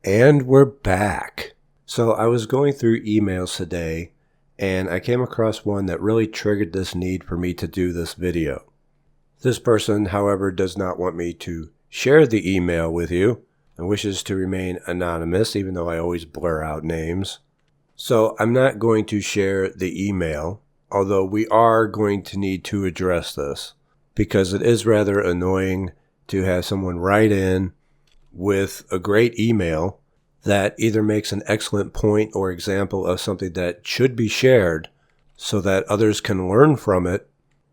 And we're back. So I was going through emails today, and I came across one that really triggered this need for me to do this video. This person, however, does not want me to share the email with you and wishes to remain anonymous, even though I always blur out names. So I'm not going to share the email, although we are going to need to address this, because it is rather annoying to have someone write in with a great email that either makes an excellent point or example of something that should be shared so that others can learn from it,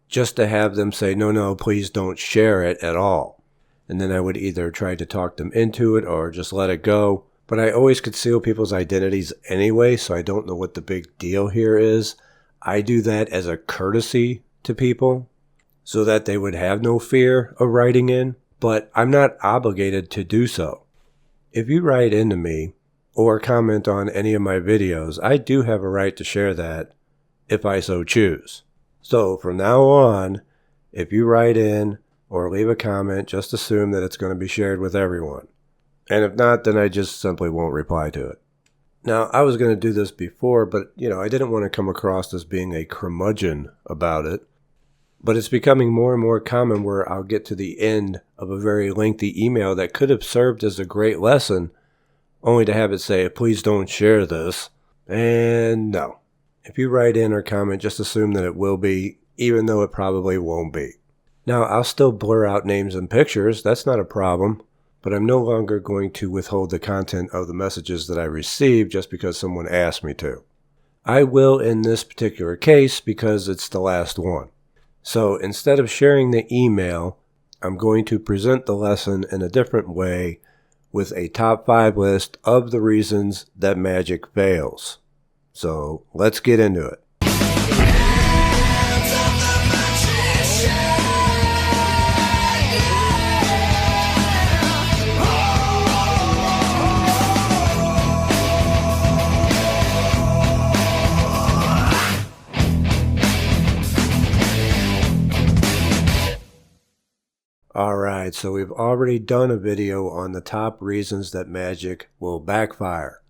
just to have them say, no, please don't share it at all. And then I would either try to talk them into it or just let it go. But I always conceal people's identities anyway, so I don't know what the big deal here is. I do that as a courtesy to people so that they would have no fear of writing in. But I'm not obligated to do so. If you write into me or comment on any of my videos, I do have a right to share that if I so choose. So from now on, if you write in or leave a comment, just assume that it's going to be shared with everyone. And if not, then I just simply won't reply to it. Now, I was going to do this before, but I didn't want to come across as being a curmudgeon about it. But it's becoming more and more common where I'll get to the end of a very lengthy email that could have served as a great lesson, only to have it say, please don't share this. And no. If you write in or comment, just assume that it will be, even though it probably won't be. Now, I'll still blur out names and pictures. That's not a problem. But I'm no longer going to withhold the content of the messages that I receive just because someone asked me to. I will in this particular case because it's the last one. So instead of sharing the email, I'm going to present the lesson in a different way with a top 5 list of the reasons that magic fails. So let's get into it. Alright, so we've already done a video on the top reasons that magic will backfire.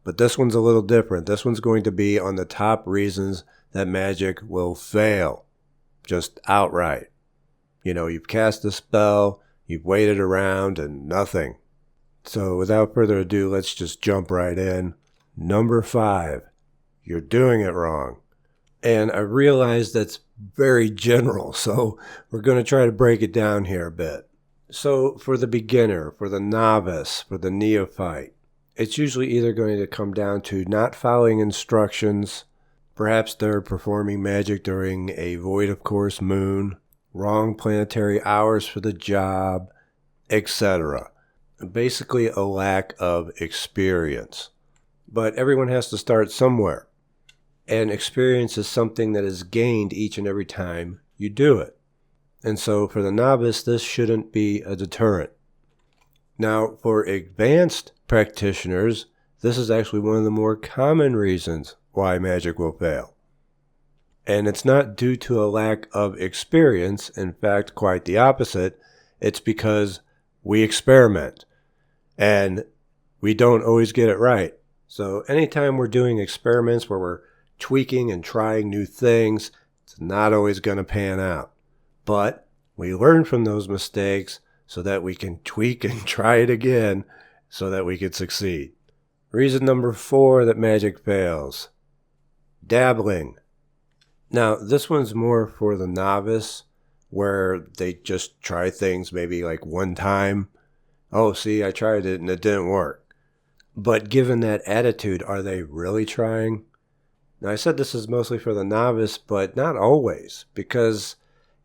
But this one's a little different. This one's going to be on the top reasons that magic will fail. Just outright. You've cast a spell, you've waited around, and nothing. So without further ado, let's just jump right in. Number 5. You're doing it wrong. And I realize that's very general, so we're going to try to break it down here a bit. So for the beginner, for the novice, for the neophyte, it's usually either going to come down to not following instructions, perhaps they're performing magic during a void of course moon, wrong planetary hours for the job, etc. Basically a lack of experience. But everyone has to start somewhere. And experience is something that is gained each and every time you do it. And so for the novice, this shouldn't be a deterrent. Now, for advanced practitioners, this is actually one of the more common reasons why magic will fail. And it's not due to a lack of experience. In fact, quite the opposite. It's because we experiment. And we don't always get it right. So anytime we're doing experiments where we're tweaking and trying new things, it's not always going to pan out. But we learn from those mistakes so that we can tweak and try it again so that we can succeed. Reason number 4 that magic fails. Dabbling. Now, this one's more for the novice, where they just try things maybe like one time. Oh, see, I tried it and it didn't work. But given that attitude, are they really trying? Now, I said this is mostly for the novice, but not always, because,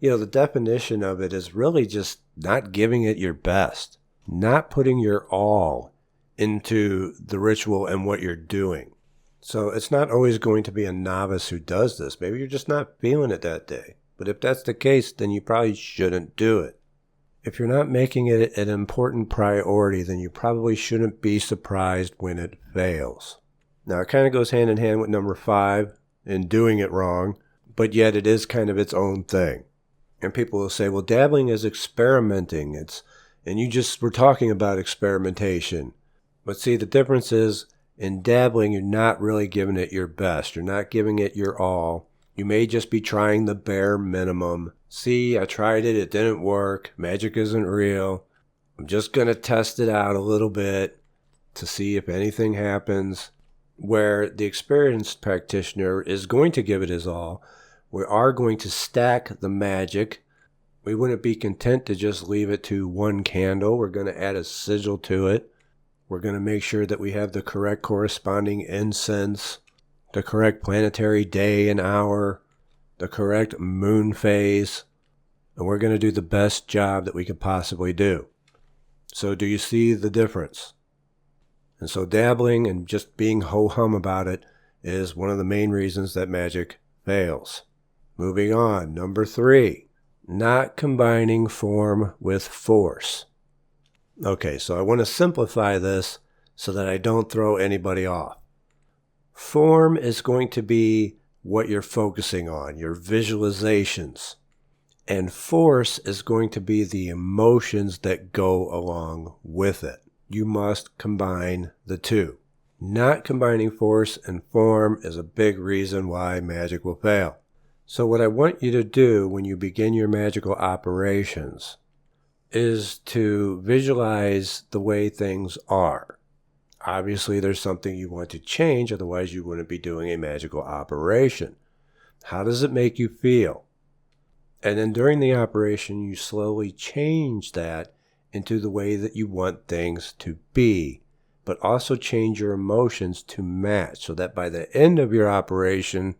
the definition of it is really just not giving it your best, not putting your all into the ritual and what you're doing. So it's not always going to be a novice who does this. Maybe you're just not feeling it that day. But if that's the case, then you probably shouldn't do it. If you're not making it an important priority, then you probably shouldn't be surprised when it fails. Now, it kind of goes hand in hand with number 5 in doing it wrong, but yet it is kind of its own thing. And people will say, well, dabbling is experimenting. And you just were talking about experimentation. But see, the difference is in dabbling, you're not really giving it your best. You're not giving it your all. You may just be trying the bare minimum. See, I tried it. It didn't work. Magic isn't real. I'm just going to test it out a little bit to see if anything happens. Where the experienced practitioner is going to give it his all. We are going to stack the magic. We wouldn't be content to just leave it to one candle. We're going to add a sigil to it. We're going to make sure that we have the correct corresponding incense, the correct planetary day and hour, the correct moon phase, and we're going to do the best job that we could possibly do. So do you see the difference? And so dabbling and just being ho-hum about it is one of the main reasons that magic fails. Moving on, number 3, not combining form with force. Okay, so I want to simplify this so that I don't throw anybody off. Form is going to be what you're focusing on, your visualizations. And force is going to be the emotions that go along with it. You must combine the two. Not combining force and form is a big reason why magic will fail. So what I want you to do when you begin your magical operations is to visualize the way things are. Obviously, there's something you want to change, otherwise you wouldn't be doing a magical operation. How does it make you feel? And then during the operation, you slowly change that into the way that you want things to be, but also change your emotions to match so that by the end of your operation,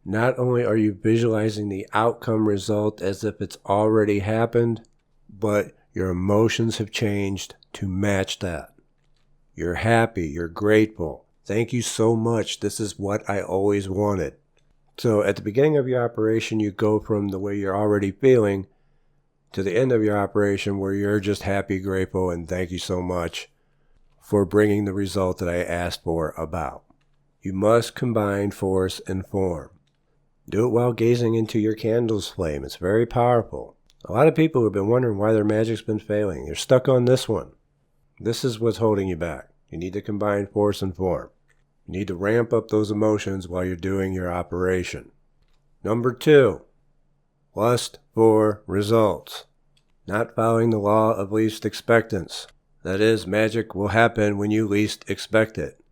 not only are you visualizing the outcome result as if it's already happened, but your emotions have changed to match that. You're happy, you're grateful. Thank you so much. This is what I always wanted. So at the beginning of your operation, you go from the way you're already feeling to the end of your operation where you're just happy, grateful, and thank you so much for bringing the result that I asked for about. You must combine force and form. Do it while gazing into your candle's flame. It's very powerful. A lot of people have been wondering why their magic's been failing. You're stuck on this one. This is what's holding you back. You need to combine force and form. You need to ramp up those emotions while you're doing your operation. Number 2, lust for results. Not following the law of least expectance. That is, magic will happen when you least expect it.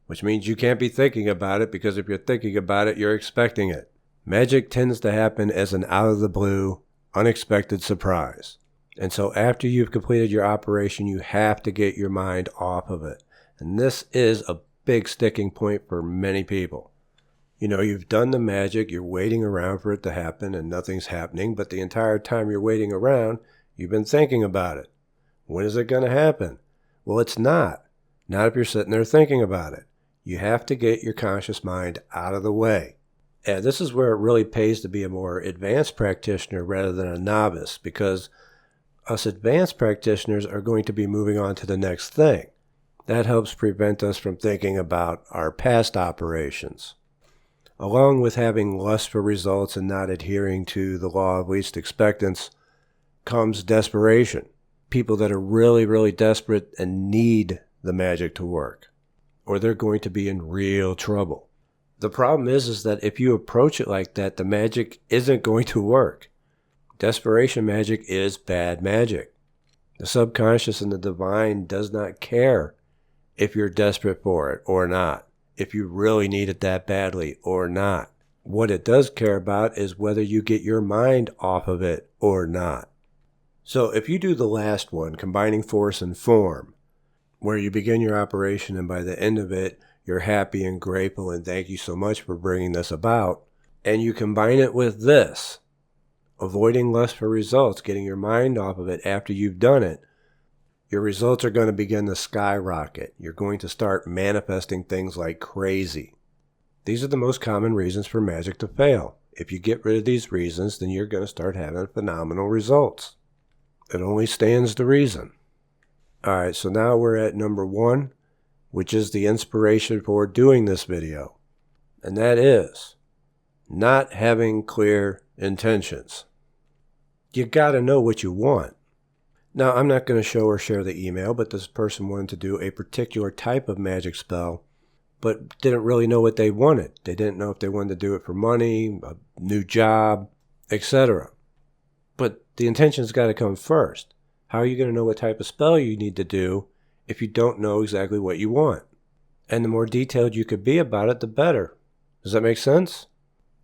Which means you can't be thinking about it, because if you're thinking about it, you're expecting it. Magic tends to happen as an out-of-the-blue, unexpected surprise. And so after you've completed your operation, you have to get your mind off of it. And this is a big sticking point for many people. You know, you've done the magic, you're waiting around for it to happen and nothing's happening, but the entire time you're waiting around, you've been thinking about it. When is it going to happen? Well, it's not. Not if you're sitting there thinking about it. You have to get your conscious mind out of the way. And this is where it really pays to be a more advanced practitioner rather than a novice, because us advanced practitioners are going to be moving on to the next thing. That helps prevent us from thinking about our past operations. Along with having lust for results and not adhering to the law of least expectance comes desperation. People that are really, really desperate and need the magic to work, or they're going to be in real trouble. The problem is that if you approach it like that, the magic isn't going to work. Desperation magic is bad magic. The subconscious and the divine does not care if you're desperate for it or not, if you really need it that badly or not. What it does care about is whether you get your mind off of it or not. So if you do the last one, combining force and form, where you begin your operation and by the end of it, you're happy and grateful and thank you so much for bringing this about, and you combine it with this, avoiding lust for results, getting your mind off of it after you've done it, your results are going to begin to skyrocket. You're going to start manifesting things like crazy. These are the most common reasons for magic to fail. If you get rid of these reasons, then you're going to start having phenomenal results. It only stands to reason. All right, so now we're at number 1, which is the inspiration for doing this video. And that is not having clear intentions. You got to know what you want. Now, I'm not going to show or share the email, but this person wanted to do a particular type of magic spell, but didn't really know what they wanted. They didn't know if they wanted to do it for money, a new job, etc. But the intention's got to come first. How are you going to know what type of spell you need to do if you don't know exactly what you want? And the more detailed you could be about it, the better. Does that make sense?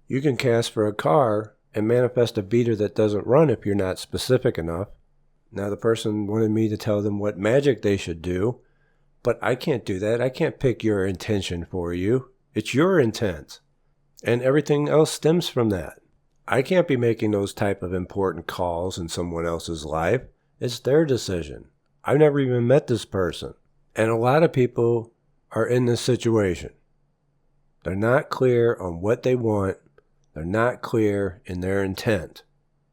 You can cast for a car and manifest a beater that doesn't run if you're not specific enough. Now, the person wanted me to tell them what magic they should do, but I can't do that. I can't pick your intention for you. It's your intent. And everything else stems from that. I can't be making those type of important calls in someone else's life. It's their decision. I've never even met this person. And a lot of people are in this situation. They're not clear on what they want. They're not clear in their intent.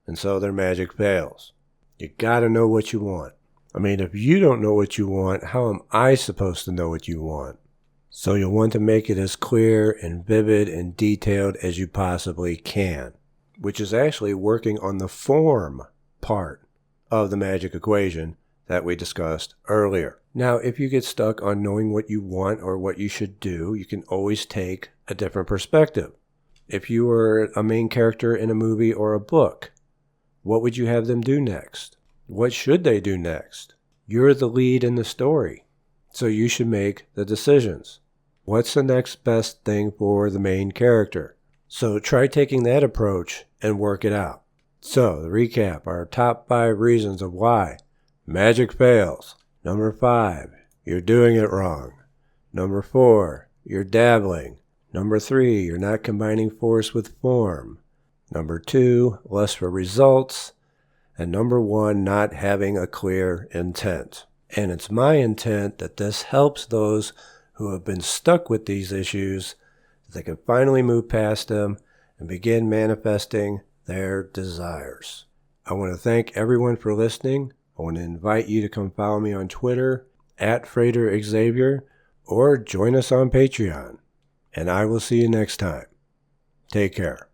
And so their magic fails. You gotta know what you want. I mean, if you don't know what you want, how am I supposed to know what you want? So you'll want to make it as clear and vivid and detailed as you possibly can, which is actually working on the form part of the magic equation that we discussed earlier. Now, if you get stuck on knowing what you want or what you should do, you can always take a different perspective. If you were a main character in a movie or a book, what would you have them do next? What should they do next? You're the lead in the story, so you should make the decisions. What's the next best thing for the main character? So try taking that approach and work it out. So, to recap, our top 5 reasons of why magic fails. Number 5, you're doing it wrong. Number 4, you're dabbling. Number 3, you're not combining force with form. Number 2, lust for results. And number 1, not having a clear intent. And it's my intent that this helps those who have been stuck with these issues, that they can finally move past them and begin manifesting their desires. I want to thank everyone for listening. I want to invite you to come follow me on Twitter @Frater Xavier or join us on Patreon. And I will see you next time. Take care.